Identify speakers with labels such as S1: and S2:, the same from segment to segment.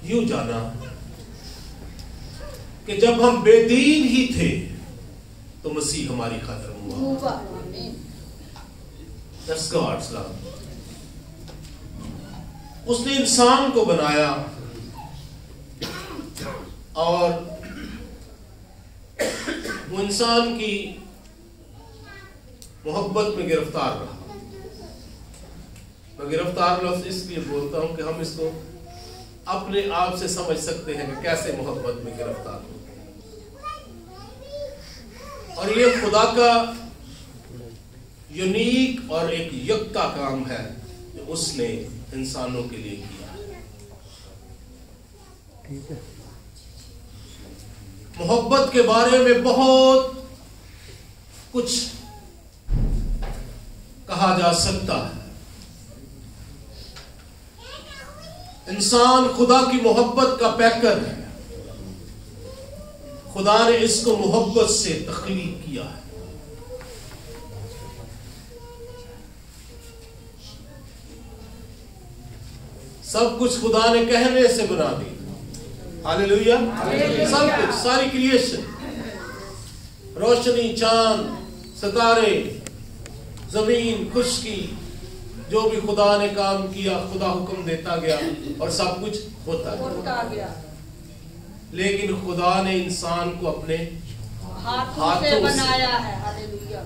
S1: यूं जाना कि जब हम बेदीन ही थे तो मसीह हमारी खातिर हुआ। That's God's love. उसने इंसान को बनाया और वो इंसान की मोहब्बत में गिरफ्तार रहा। मैं गिरफ्तार लफ्ज़ इसलिए बोलता हूं कि हम इसको अपने आप से समझ सकते हैं कि कैसे मोहब्बत में गिरफ्तार हो। और ये खुदा का यूनिक और एक यकता काम है जो उसने इंसानों के लिए किया। ठीक है। मोहब्बत के बारे में बहुत कुछ कहा जा सकता है। इंसान खुदा की मोहब्बत का पैकर है। खुदा ने इसको मोहब्बत से तख्लीक किया है। सब कुछ खुदा ने कहने से बना दी। हालेलुया। सब कुछ, सारी क्रिएशन, रोशनी, चांद, सितारे, जमीन, खुशकी, जो भी खुदा ने काम किया, खुदा हुक्म देता गया और सब कुछ होता गया। लेकिन खुदा ने इंसान को अपने हाथों से बनाया है। हालेलुया।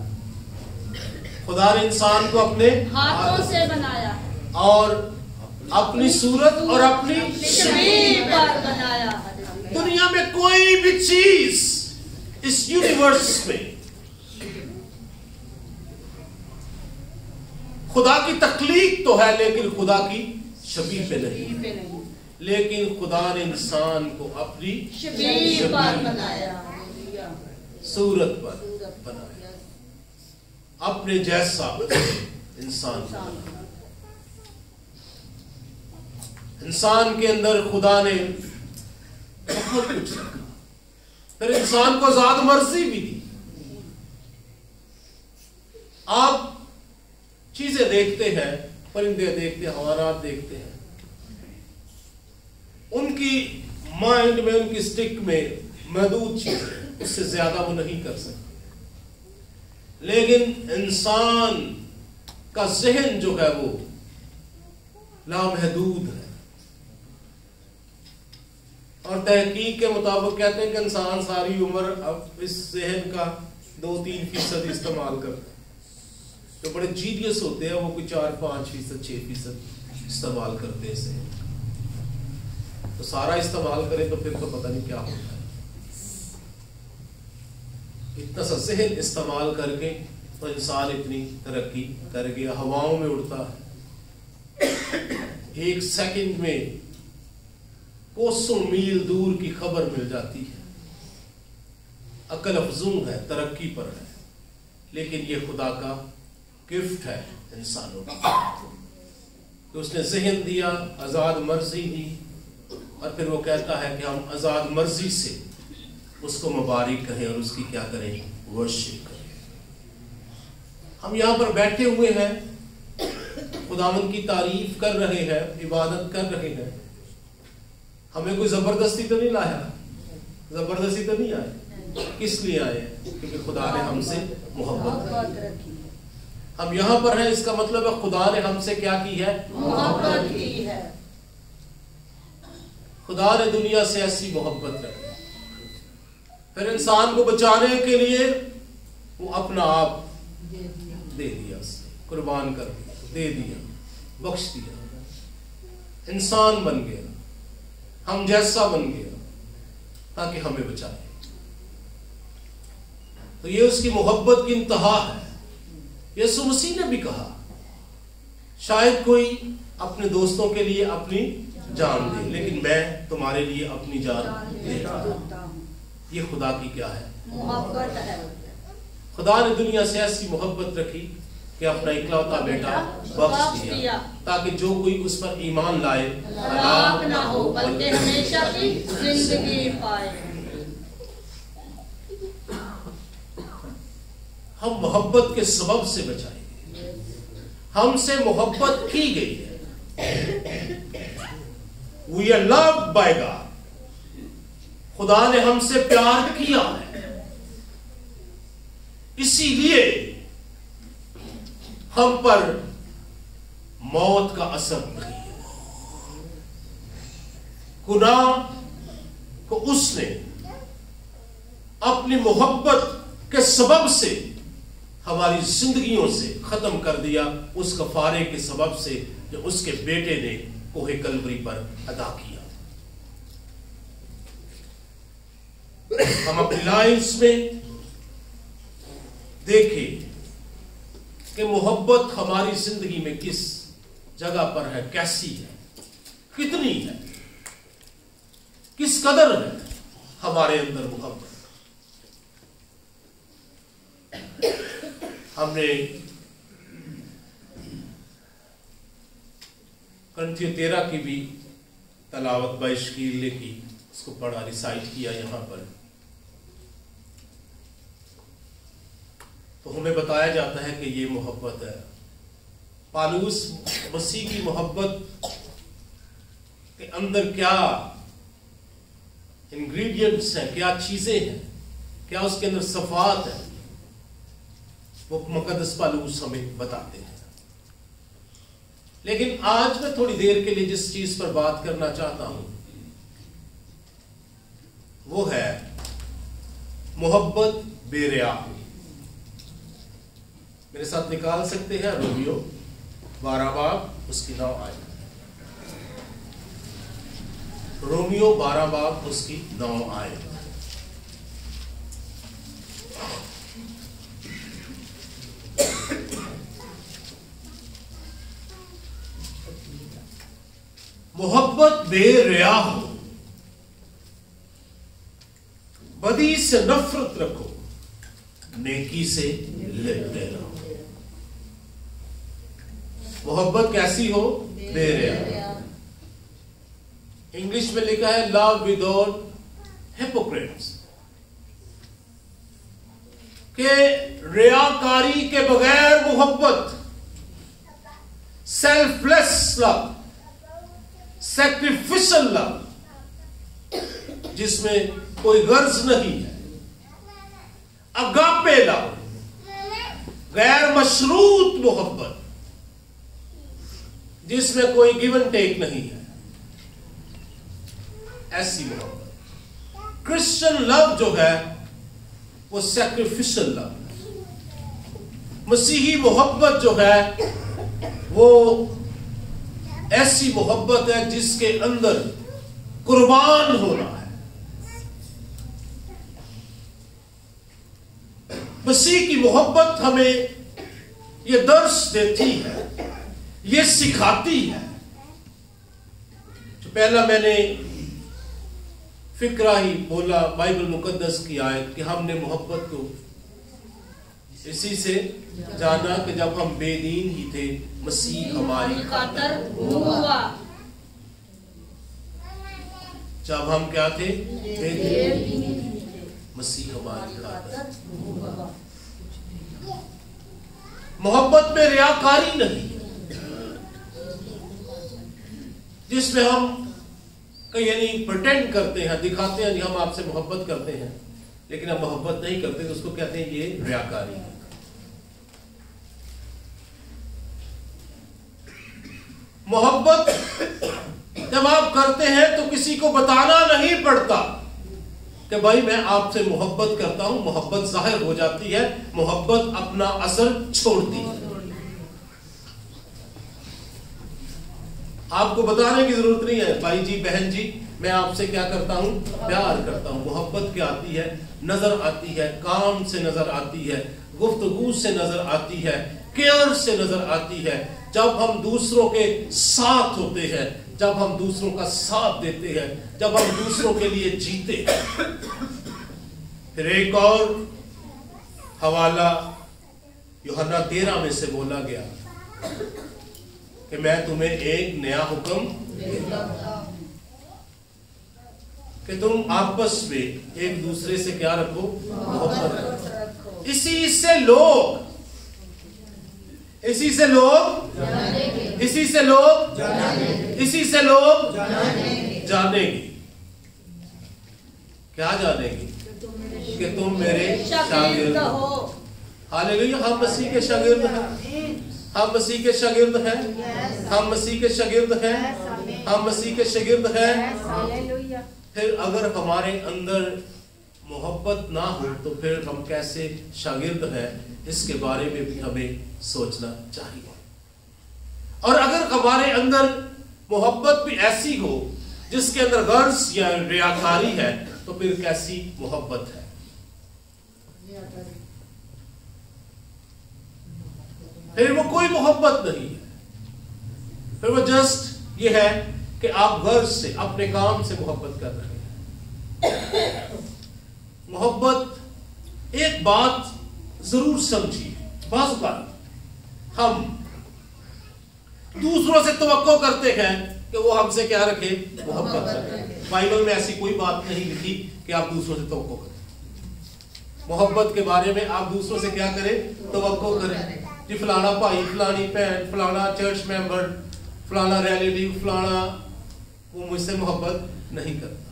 S1: खुदा ने इंसान को अपने हाथों से बनाया है और अपनी सूरत और अपनी छवि पर बनाया। दुनिया में कोई भी चीज इस यूनिवर्स में खुदा की तख्लीक तो है लेकिन खुदा की छवि पे नहीं। लेकिन खुदा ने इंसान को अपनी छवि पर बनाया, सूरत पर बनाया, अपने जैसा इंसान। इंसान के अंदर खुदा ने बहुत कुछ रखा। फिर इंसान को आजाद मर्जी भी दी। आप चीजें देखते हैं, परिंदे देखते हैं, हवारात देखते हैं, उनकी माइंड में, उनकी स्टिक में महदूद चीजें, उससे ज्यादा वो नहीं कर सकते। लेकिन इंसान का जहन जो है वो लामहदूद है। और तहकीक के मुताबिक कहते हैं कि इंसान सारी उम्र अब इस जहन का 2-3% इस्तेमाल करता है। जो बड़े जीनियस होते हैं वो कोई 4-5%, 6% इस्तेमाल करते हैं इसे। तो सारा इस्तेमाल करें तो फिर तो पता नहीं क्या होता है। इतना सा जहन इस्तेमाल करके तो इंसान इतनी तरक्की कर गया, हवाओं में उड़ता है, 1 सेकंड में कोसों मील दूर की खबर मिल जाती है। अकल अफजूं है, तरक्की पर है, लेकिन ये खुदा का गिफ्ट है इंसानों का। तो उसने जहन दिया, आजाद मर्जी दी, और फिर वो कहता है कि हम आजाद मर्जी से उसको मुबारक कहें और उसकी क्या करें, वर्शिप करें। हम यहाँ पर बैठे हुए हैं, खुदावंद की तारीफ कर रहे हैं, इबादत कर रहे हैं। हमें कोई जबरदस्ती तो नहीं लाया, जबरदस्ती तो नहीं आए। किस लिए आए? क्योंकि खुदा ने हमसे मोहब्बत रखी। हम यहाँ पर हैं, इसका मतलब है खुदा ने हमसे क्या की है, मोहब्बत की है। खुदा ने दुनिया से ऐसी मोहब्बत रखी, फिर इंसान को बचाने के लिए वो अपना आप दे दिया, कुर्बान कर दिया, दे दिया, बख्श दिया, इंसान बन गया, हम जैसा बन गया ताकि हमें बचाए। तो ये उसकी मोहब्बत की इंतहा है। यीशु मसीह ने भी कहा, शायद कोई अपने दोस्तों के लिए अपनी जान दे, लेकिन मैं तुम्हारे लिए अपनी जान देता हूं। ये खुदा की क्या है, मोहब्बत है। खुदा ने दुनिया से ऐसी मोहब्बत रखी कि अपना इकलौता बेटा बख्श दिया, ताकि जो कोई उस पर ईमान लाए हलाक ना हो बल्कि हमेशा की जिंदगी पाए। हम मोहब्बत के सबब से बचाए, हमसे मोहब्बत की गई है। We are loved by God, खुदा ने हमसे प्यार किया है, इसीलिए हम पर मौत का असर नहीं है। गुनाह को उसने अपनी मोहब्बत के सबब से हमारी जिंदगियों से खत्म कर दिया, उस कफारे के सबब से जो उसके बेटे ने कोहे कलवरी पर अदा किया। हम अपनी लाइफ में देखें कि मोहब्बत हमारी जिंदगी में किस जगह पर है, कैसी है, कितनी है, किस कदर है हमारे अंदर मोहब्बत। हमने ग्रंथियों 13 की भी तलावत बाइशकील की, उसको पढ़ा, रिसाइट किया यहां पर। तो हमें बताया जाता है कि ये मोहब्बत है। पालूस मसीह की मोहब्बत के अंदर क्या इंग्रेडिएंट्स हैं, क्या चीजें हैं, क्या उसके अंदर सफात है, वो मुकद्दस पालूस हमें बताते हैं। लेकिन आज मैं थोड़ी देर के लिए जिस चीज पर बात करना चाहता हूं वो है मोहब्बत बेरिया। मेरे साथ निकाल सकते हैं रोमियो 12 बाब उसकी 9 आयत। रोमियो 12 बाब उसकी 9 आयत। मोहब्बत बेरिया हो, बदी से नफरत रखो, नेकी से लिपटे रहो। मोहब्बत कैसी हो? बेरिया। इंग्लिश में लिखा है लव विदाउट हिपोक्रेट्स, के रियाकारी के बगैर मोहब्बत, सेल्फलेस लव, सैक्रिफिशियल लव, जिसमें कोई गर्ज नहीं है, अगापे लव, गैर मशरूत मोहब्बत, जिसमें कोई गिव एंड टेक नहीं है, ऐसी मोहब्बत। क्रिश्चियन लव जो है वो सैक्रिफिशियल लव है। मसीही मोहब्बत जो है वो ऐसी मोहब्बत है जिसके अंदर कुर्बान होना है। मसीह की मोहब्बत हमें ये दर्श देती है, ये सिखाती है। जो पहला मैंने फिक्रा ही बोला बाइबल मुकद्दस की आयत कि हमने मोहब्बत को इसी से जाना कि जब हम बेदीन ही थे मसीह हमारी खातिर हुआ। जब हम क्या थे? बेदीन, मसीह हमारी खातिर हुआ। मोहब्बत में रियाकारी नहीं, जिसमें हम यानी प्रिटेंड करते हैं, दिखाते हैं हम आपसे मोहब्बत करते हैं, लेकिन हम मोहब्बत नहीं करते, तो उसको कहते हैं ये रियाकारी है। मोहब्बत जब आप करते हैं तो किसी को बताना नहीं पड़ता कि भाई मैं आपसे मोहब्बत करता हूं। मोहब्बत जाहिर हो जाती है, मोहब्बत अपना असर छोड़ती है। आपको बताने की जरूरत नहीं है, भाई जी बहन जी मैं आपसे क्या करता हूं? प्यार करता हूं। मोहब्बत क्या आती है? नजर आती है, काम से नजर आती है, गुफ्तगू से नजर आती है, केयर से नजर आती है। जब हम दूसरों के साथ होते हैं, जब हम दूसरों का साथ देते हैं, जब हम दूसरों के लिए जीते हैं। फिर एक और हवाला यूहन्ना 13 में से बोला गया कि मैं तुम्हें एक नया हुक्म देता हूं कि तुम आपस में एक दूसरे से क्या रखो? मोहब्बत रखो। इसी से लोग इसी से लोग जानेंगे, क्या जानेंगे? कि तुम मेरे शागिर्द हो। हालेलुया, हम मसीह के शागिर्द हैं, हम मसीह के शागिर्द हैं, हम मसीह के शागिर्द हैं, हम मसीह के शागिर्द हैं। फिर अगर हमारे अंदर मोहब्बत ना हो तो फिर हम कैसे शागिर्द हैं, इसके बारे में भी हमें सोचना चाहिए। और अगर हमारे अंदर मोहब्बत भी ऐसी हो जिसके अंदर गर्ज या रियाकारी है, तो फिर कैसी मोहब्बत है? फिर वो कोई मोहब्बत नहीं है, फिर वो जस्ट ये है कि आप गर्ज से, अपने काम से मोहब्बत कर रहे हैं। मोहब्बत, एक बात जरूर समझिए, बाज़ बात हम दूसरों से तवक्को करते हैं कि वो हमसे क्या रखे? मोहब्बत रखे। बाइबल में ऐसी कोई बात नहीं लिखी कि आप दूसरों से तवक्को करें। मोहब्बत के बारे में आप दूसरों से क्या करें? तवक्को करें। कि फलाना भाई, फलानी बहन, फलाना चर्च मेंबर, फलाना रिलेटिव, फलाना वो मुझसे मोहब्बत नहीं करता।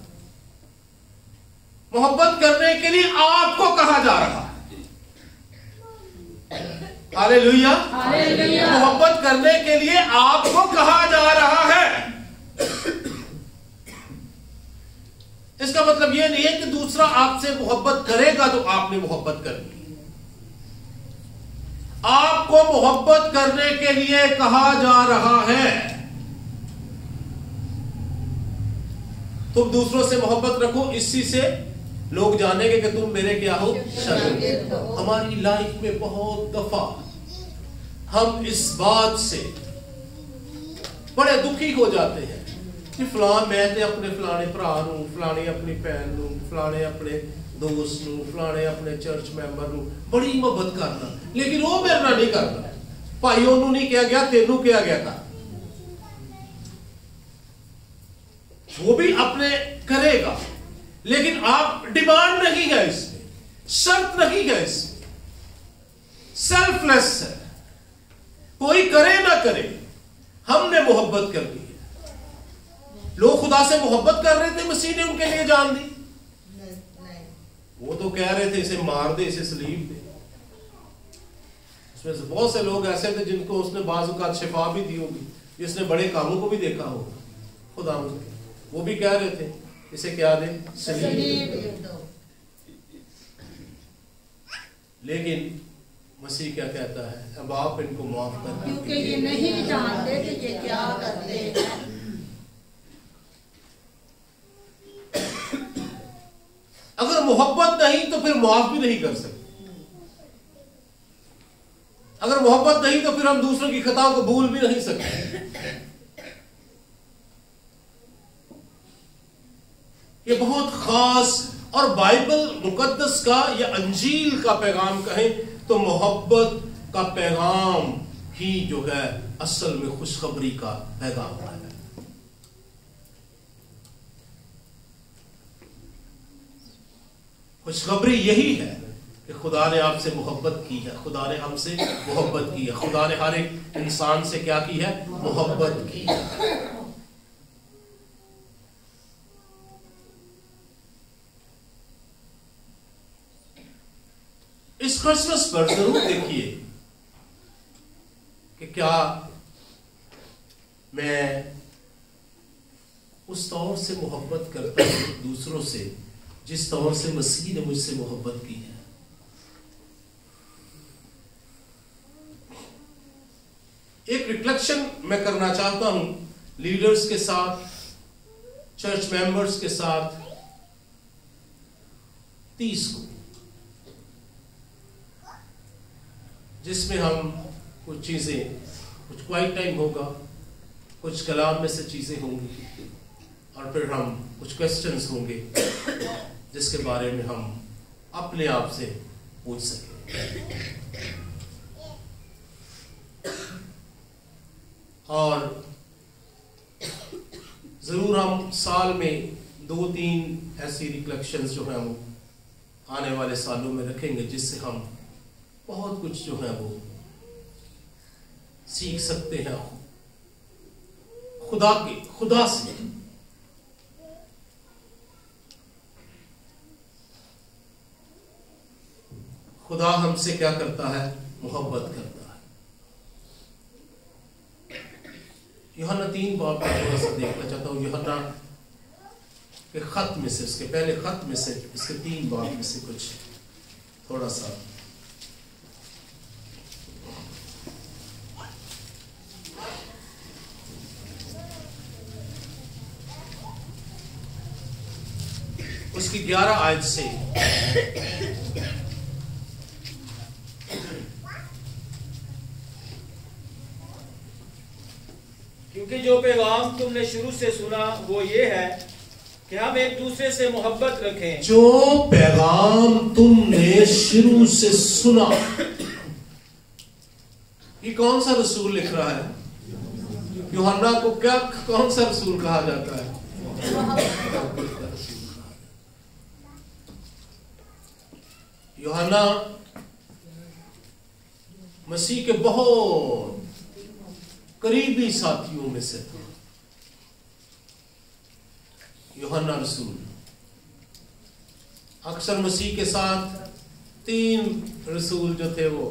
S1: मोहब्बत करने के लिए आपको कहा जा रहा है। हालेलुया, मोहब्बत करने के लिए आपको कहा जा रहा है। इसका मतलब यह नहीं है कि दूसरा आपसे मोहब्बत करेगा तो आपने मोहब्बत करनी। आपको मोहब्बत करने के लिए कहा जा रहा है। तुम दूसरों से मोहब्बत रखो, इसी से लोग जानेंगे कि तुम मेरे क्या हो? शागिर्द हो। हमारी लाइफ में बहुत दफा हम इस बात से बड़े दुखी हो जाते हैं कि फलां मैं ते अपने फलाने भरा नूं, फलाने अपनी भैन नूं, फलाने अपने दोस्त नूं, फलाने अपने चर्च मैंबर नूं बड़ी मोहब्बत करना, लेकिन वो मेरे नाल नहीं करता। भाई ओनू नहीं किया गया, तेनू किया गया था। वो भी अपने करेगा, लेकिन आप डिमांड नहीं है इसमें, शर्त नहीं है इसमें, सेल्फलेस है। कोई करे ना करे, हमने मोहब्बत कर दी है। लोग खुदा से मोहब्बत कर रहे थे, मसीह ने उनके लिए जान दी। वो तो कह रहे थे इसे मार दे, इसे सलीब दे। उसमें से बहुत से लोग ऐसे थे जिनको उसने बाजू का शिफा भी दी होगी, जिसने बड़े कामों को भी देखा होगा खुदा उनके, वो भी कह रहे थे इसे क्या दे? सलीब दो। लेकिन मसीह क्या कहता है? अब आप इनको माफ कर दो,
S2: क्योंकि ये नहीं जानते कि ये क्या करते हैं।
S1: अगर मोहब्बत नहीं तो फिर माफ भी नहीं कर सकते। अगर मोहब्बत नहीं तो फिर हम दूसरों की खताओं को भूल भी नहीं सकते। ये बहुत खास और बाइबल मुकद्दस का या अंजील का पैगाम कहें तो मोहब्बत का पैगाम ही जो है असल में खुशखबरी का पैगाम है। खुशखबरी यही है कि खुदा ने आपसे मोहब्बत की है, खुदा ने हमसे मोहब्बत की है, खुदा ने हर एक इंसान से क्या की है? मोहब्बत की है। इस क्रिसमस पर जरूर देखिए कि क्या मैं उस तौर से मोहब्बत करता हूं दूसरों से जिस तौर से मसीह ने मुझसे मोहब्बत की है। एक रिफ्लेक्शन मैं करना चाहता हूं लीडर्स के साथ, चर्च मेंबर्स के साथ 30 को, जिसमें हम कुछ चीजें, कुछ क्वाइट टाइम होगा, कुछ कलाम में से चीजें होंगी और फिर हम कुछ क्वेश्चंस होंगे जिसके बारे में हम अपने आप से पूछ सकें। और जरूर हम साल में 2-3 ऐसी रिफ्लेक्शंस जो है वो आने वाले सालों में रखेंगे जिससे हम बहुत कुछ जो है वो सीख सकते हैं खुदा से। खुदा हमसे क्या करता है? मोहब्बत करता है। यूहन्ना 3 बाब का थोड़ा सा देखना चाहता हूँ। यूहन्ना के खत में से, उसके पहले खत में से, इसके 3 बाब में से कुछ थोड़ा सा उसकी 11 आयत से
S3: क्योंकि जो पैगाम तुमने शुरू से सुना वो ये है कि हम एक दूसरे से मोहब्बत रखें।
S1: जो पैगाम तुमने शुरू से सुना, ये कौन सा रसूल लिख रहा है? यूहन्ना को क्या, कौन सा रसूल कहा जाता है? यूहन्ना मसीह के बहुत करीबी साथियों में से था। यूहन्ना रसूल अक्सर मसीह के साथ 3 रसूल जो थे वो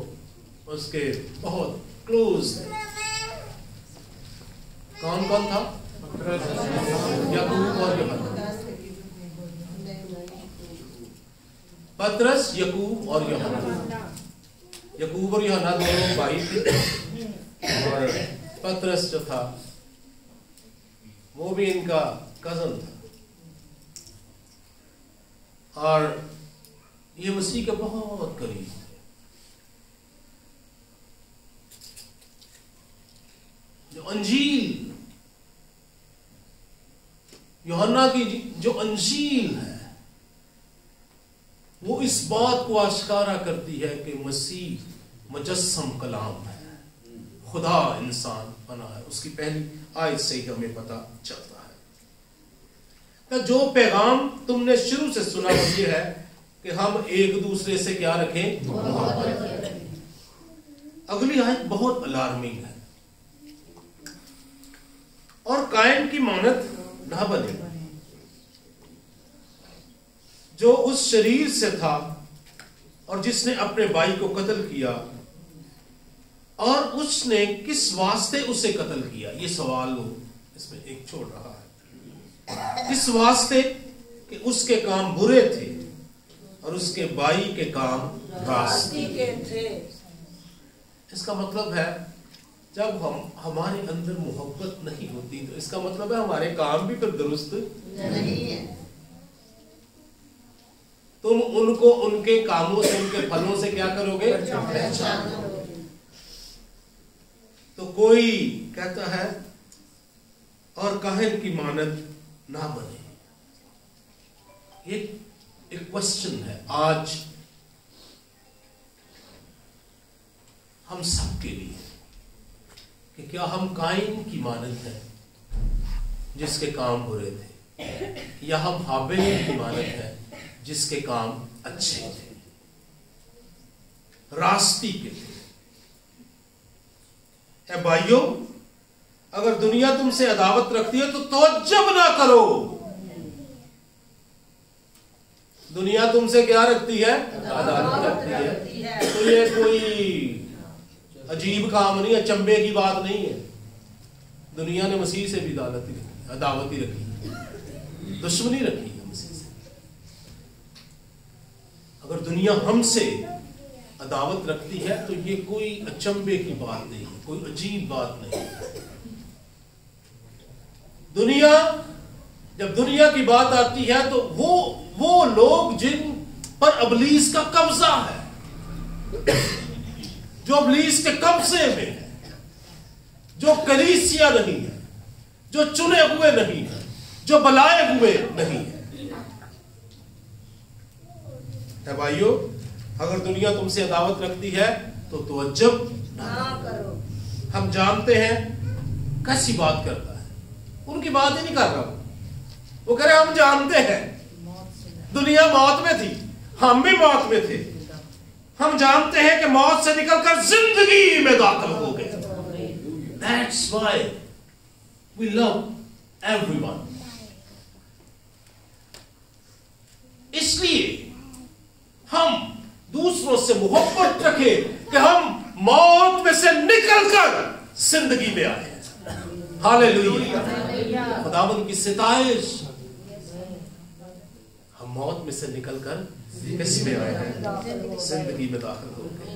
S1: उसके बहुत क्लोज थे। कौन कौन था? याकूब और यूहन्ना। पतरस, याकूब और यूहन्ना। याकूब और यूहन्ना दोनों भाई थे और पतरस जो था वो भी इनका कजन था और ये मसीह के बहुत करीब थे। जो अंजील, यूहन्ना की जो अंजील है वो इस बात को आश्कारा करती है कि मसीह मुजस्सम कलाम है, खुदा इंसान बना है। उसकी पहली आयत से ही हमें पता चलता है। तो जो पैगाम तुमने शुरू से सुना वो ये है कि हम एक दूसरे से क्या रखें? मोहब्बत। अगली आयत बहुत अलार्मिंग है। और कायन की मानद ना बने जो उस शरीर से था और जिसने अपने भाई को कत्ल किया, और उसने किस वास्ते उसे कत्ल किया? ये सवाल वो इसमें एक छोड़ रहा है। इस वास्ते कि उसके काम बुरे थे और उसके भाई के काम रास्ते के थे। इसका मतलब है जब हमारे अंदर मोहब्बत नहीं होती तो इसका मतलब है हमारे काम भी फिर दुरुस्त नहीं है। तुम उनको उनके कामों से, उनके फलों से क्या करोगे? पहचान करोगे। तो कोई कहता है और काहिन की मानद ना बने। ये एक क्वेश्चन है आज हम सबके लिए कि क्या हम काइन की मानद हैं जिसके काम बुरे थे, या हम हाबिल की मानद हैं जिसके काम अच्छे थे, रास्ती के थे। ए भाइयों, अगर दुनिया तुमसे अदावत रखती है तो तवज्जो ना करो। दुनिया तुमसे क्या रखती है? अदावत रखती है। तो ये कोई अजीब काम नहीं है, चंबे की बात नहीं है। दुनिया ने मसीह से भी अदावत ही रखी, दुश्मनी रखी है मसीह से। अगर दुनिया हमसे अदावत रखती है तो ये कोई अचंबे की बात नहीं है, कोई अजीब बात नहीं है। दुनिया, जब दुनिया की बात आती है तो वो लोग जिन पर अबलीस का कब्जा है, जो अबलीस के कब्जे में है, जो कलीसिया नहीं है, जो चुने हुए नहीं है, जो बुलाए हुए नहीं है। भाइयों, अगर दुनिया तुमसे अदावत रखती है तो तवज्जो ना करो। हम जानते हैं कैसी बात करता है, उनकी बात ही नहीं कर रहा। वो कह रहे हम जानते हैं दुनिया मौत में थी, हम भी मौत में थे। हम जानते हैं कि मौत से निकलकर जिंदगी में दाखिल हो गए। That's why we love everyone. इसलिए हम दूसरों दूसरों से मोहब्बत रखे कि हम मौत में से निकलकर जिंदगी में आए। हालेलुया, खुदावंद की सिताइश। हम मौत में से निकलकर किस में आए हैं? जिंदगी में दाखिल हो गए।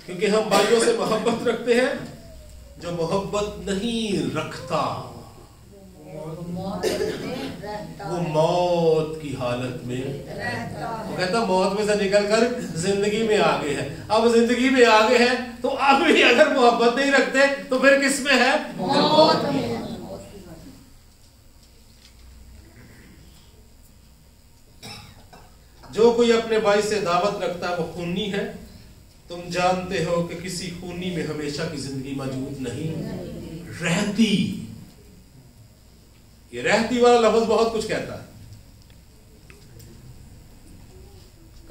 S1: क्योंकि हम भाइयों से मोहब्बत रखते हैं। जो मोहब्बत नहीं रखता वो मौत की हालत में वो कहता मौत में से निकलकर जिंदगी में आगे है। अब जिंदगी में आगे है तो अब भी अगर मोहब्बत नहीं रखते तो फिर किस में है? मौत में। जो कोई अपने भाई से दावत रखता है वो खूनी है। तुम जानते हो कि किसी खूनी में हमेशा की जिंदगी मौजूद नहीं रहती। ये रहती वाला लफ्ज बहुत कुछ कहता है।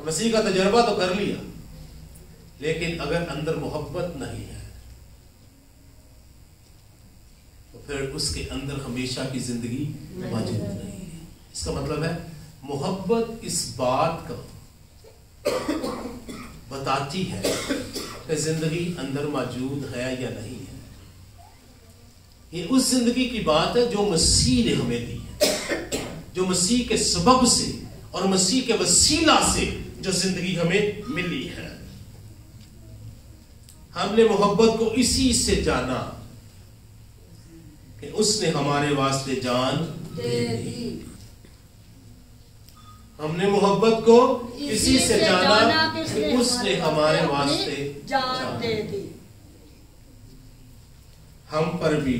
S1: मसीह का तजर्बा तो कर लिया, लेकिन अगर अंदर मोहब्बत नहीं है तो फिर उसके अंदर हमेशा की जिंदगी मौजूद नहीं है। इसका मतलब है मोहब्बत इस बात का बताती है कि जिंदगी अंदर मौजूद है या नहीं है। ये उस जिंदगी की बात है जो मसीह ने हमें दी है, जो मसीह के सबब से और मसीह के वसीला से जो जिंदगी हमें मिली है। हमने मोहब्बत को इसी से जाना कि उसने हमारे वास्ते जान दे दी। हमने मोहब्बत को इसी से जाना कि उसने हमारे वास्ते जान दे दी। हम पर भी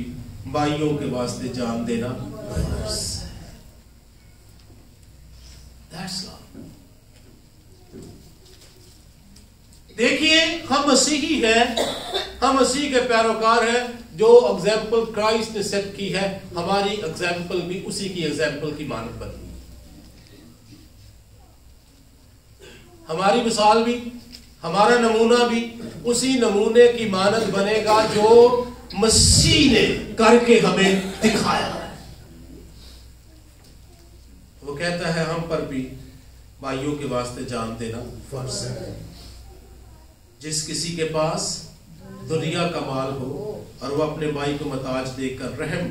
S1: भाइयों के वास्ते जान देना फर्ज है। That's love। देखिए, हम मसीही हैं, हम मसीह के पैरोकार हैं। जो एग्जाम्पल क्राइस्ट ने सेट की है, हमारी एग्जाम्पल भी उसी की एग्जाम्पल की मानद बनी। हमारी मिसाल भी, हमारा नमूना भी उसी नमूने की मानद बनेगा जो मसीह ने करके हमें दिखाया है। वो कहता है हम पर भी भाइयों के वास्ते जान देना फर्ज है। जिस किसी के पास दुनिया का माल हो और वो अपने भाई को मुहताज देखकर रहम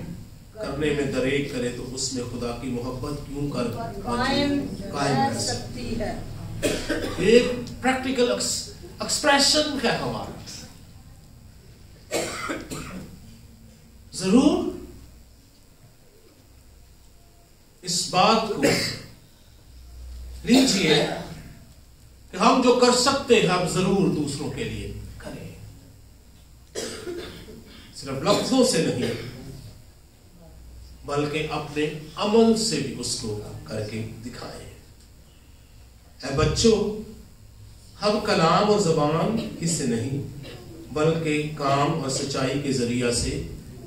S1: करने में दरेक करे तो उसमें खुदा की मोहब्बत क्यों कर कायम रह सकती है। एक प्रैक्टिकल एक्सप्रेशन है हमारा। जरूर इस बात को लीजिए कि हम जो कर सकते हैं हम जरूर दूसरों के लिए करें, सिर्फ लफ्जों से नहीं बल्कि अपने अमल से भी उसको करके दिखाएं। ऐ बच्चों, हम कलाम और जबान हिस्से नहीं बल्कि काम और सच्चाई के जरिया से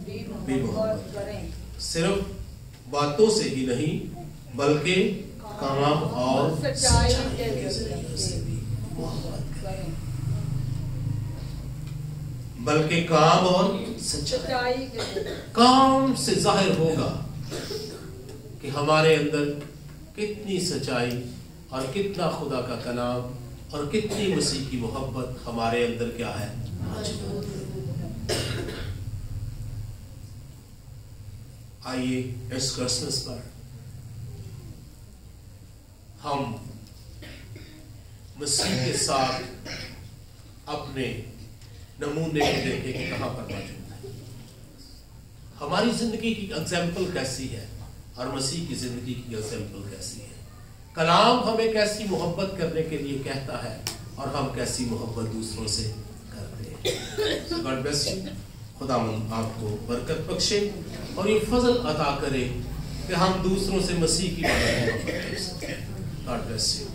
S1: भी मोहब्बत करें। सिर्फ बातों से ही नहीं बल्कि काम और सच्चाई के जरिया से भी मोहब्बत करें। बल्कि काम और सच्चाई के काम से जाहिर होगा कि हमारे अंदर कितनी सच्चाई और कितना खुदा का कलाम और कितनी मसीह की मोहब्बत हमारे अंदर क्या है। आइए इस क्रिसमस पर हम मसीह के साथ अपने नमूने को देखें कि कहां पर मौजूद है। हमारी जिंदगी की एग्जाम्पल कैसी है और मसीह की जिंदगी की एग्जाम्पल कैसी है। कलाम हमें कैसी मोहब्बत करने के लिए कहता है और हम कैसी मोहब्बत दूसरों से करते हैं। God bless you. खुदावंद आपको बरकत बख्शे और ये फजल अता करे कि हम दूसरों से मसीह की मोहब्बत कर सकें। God bless you.